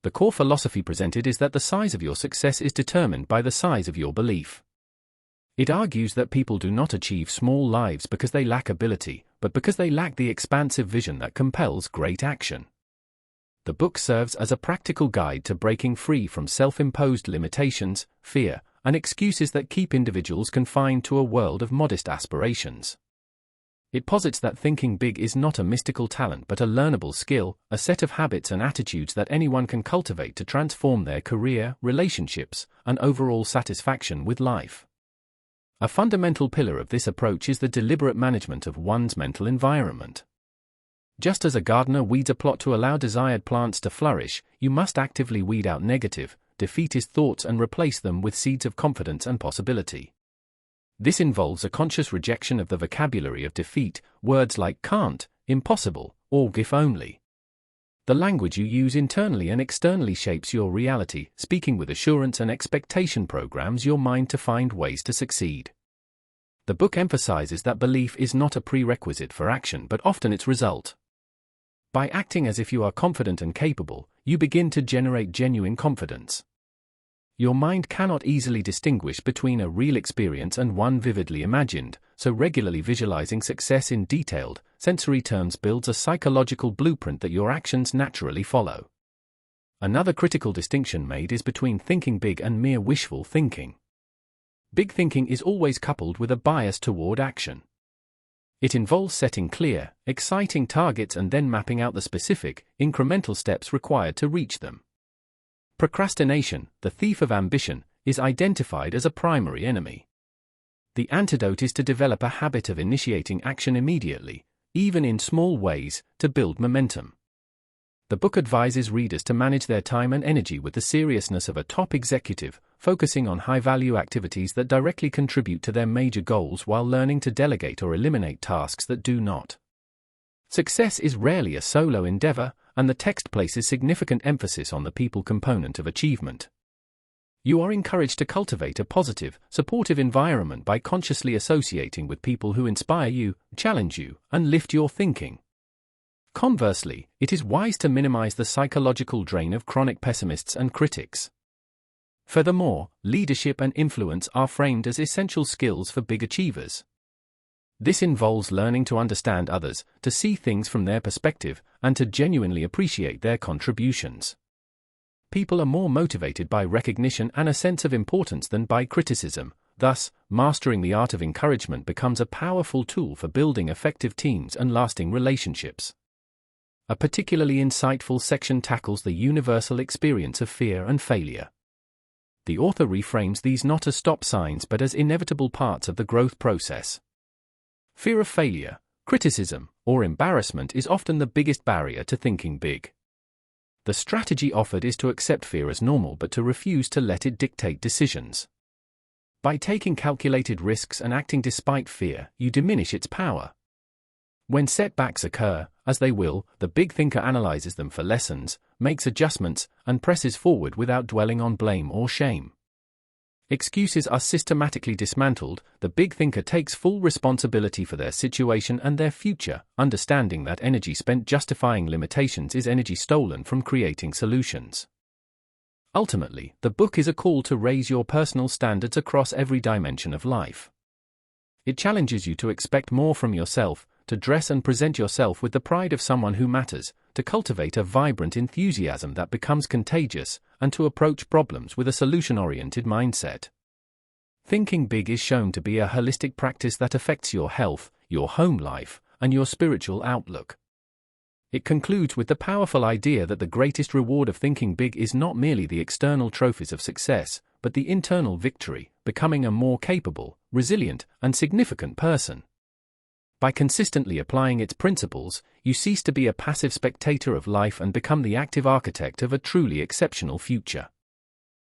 The core philosophy presented is that the size of your success is determined by the size of your belief. It argues that people do not achieve small lives because they lack ability, but because they lack the expansive vision that compels great action. The book serves as a practical guide to breaking free from self-imposed limitations, fear, and excuses that keep individuals confined to a world of modest aspirations. It posits that thinking big is not a mystical talent but a learnable skill, a set of habits and attitudes that anyone can cultivate to transform their career, relationships, and overall satisfaction with life. A fundamental pillar of this approach is the deliberate management of one's mental environment. Just as a gardener weeds a plot to allow desired plants to flourish, you must actively weed out negative, defeatist thoughts and replace them with seeds of confidence and possibility. This involves a conscious rejection of the vocabulary of defeat, words like can't, impossible, or if only. The language you use internally and externally shapes your reality. Speaking with assurance and expectation programs your mind to find ways to succeed. The book emphasizes that belief is not a prerequisite for action but often its result. By acting as if you are confident and capable, you begin to generate genuine confidence. Your mind cannot easily distinguish between a real experience and one vividly imagined, so regularly visualizing success in detailed, sensory terms builds a psychological blueprint that your actions naturally follow. Another critical distinction made is between thinking big and mere wishful thinking. Big thinking is always coupled with a bias toward action. It involves setting clear, exciting targets and then mapping out the specific, incremental steps required to reach them. Procrastination, the thief of ambition, is identified as a primary enemy. The antidote is to develop a habit of initiating action immediately, even in small ways, to build momentum. The book advises readers to manage their time and energy with the seriousness of a top executive, focusing on high-value activities that directly contribute to their major goals while learning to delegate or eliminate tasks that do not. Success is rarely a solo endeavor, and the text places significant emphasis on the people component of achievement. You are encouraged to cultivate a positive, supportive environment by consciously associating with people who inspire you, challenge you, and lift your thinking. Conversely, it is wise to minimize the psychological drain of chronic pessimists and critics. Furthermore, leadership and influence are framed as essential skills for big achievers. This involves learning to understand others, to see things from their perspective, and to genuinely appreciate their contributions. People are more motivated by recognition and a sense of importance than by criticism. Thus, mastering the art of encouragement becomes a powerful tool for building effective teams and lasting relationships. A particularly insightful section tackles the universal experience of fear and failure. The author reframes these not as stop signs but as inevitable parts of the growth process. Fear of failure, criticism, or embarrassment is often the biggest barrier to thinking big. The strategy offered is to accept fear as normal but to refuse to let it dictate decisions. By taking calculated risks and acting despite fear, you diminish its power. When setbacks occur, as they will, the big thinker analyzes them for lessons, makes adjustments, and presses forward without dwelling on blame or shame. Excuses are systematically dismantled. The big thinker takes full responsibility for their situation and their future, understanding that energy spent justifying limitations is energy stolen from creating solutions. Ultimately, the book is a call to raise your personal standards across every dimension of life. It challenges you to expect more from yourself, to dress and present yourself with the pride of someone who matters, to cultivate a vibrant enthusiasm that becomes contagious, and to approach problems with a solution-oriented mindset. Thinking big is shown to be a holistic practice that affects your health, your home life, and your spiritual outlook. It concludes with the powerful idea that the greatest reward of thinking big is not merely the external trophies of success, but the internal victory, becoming a more capable, resilient, and significant person. By consistently applying its principles, you cease to be a passive spectator of life and become the active architect of a truly exceptional future.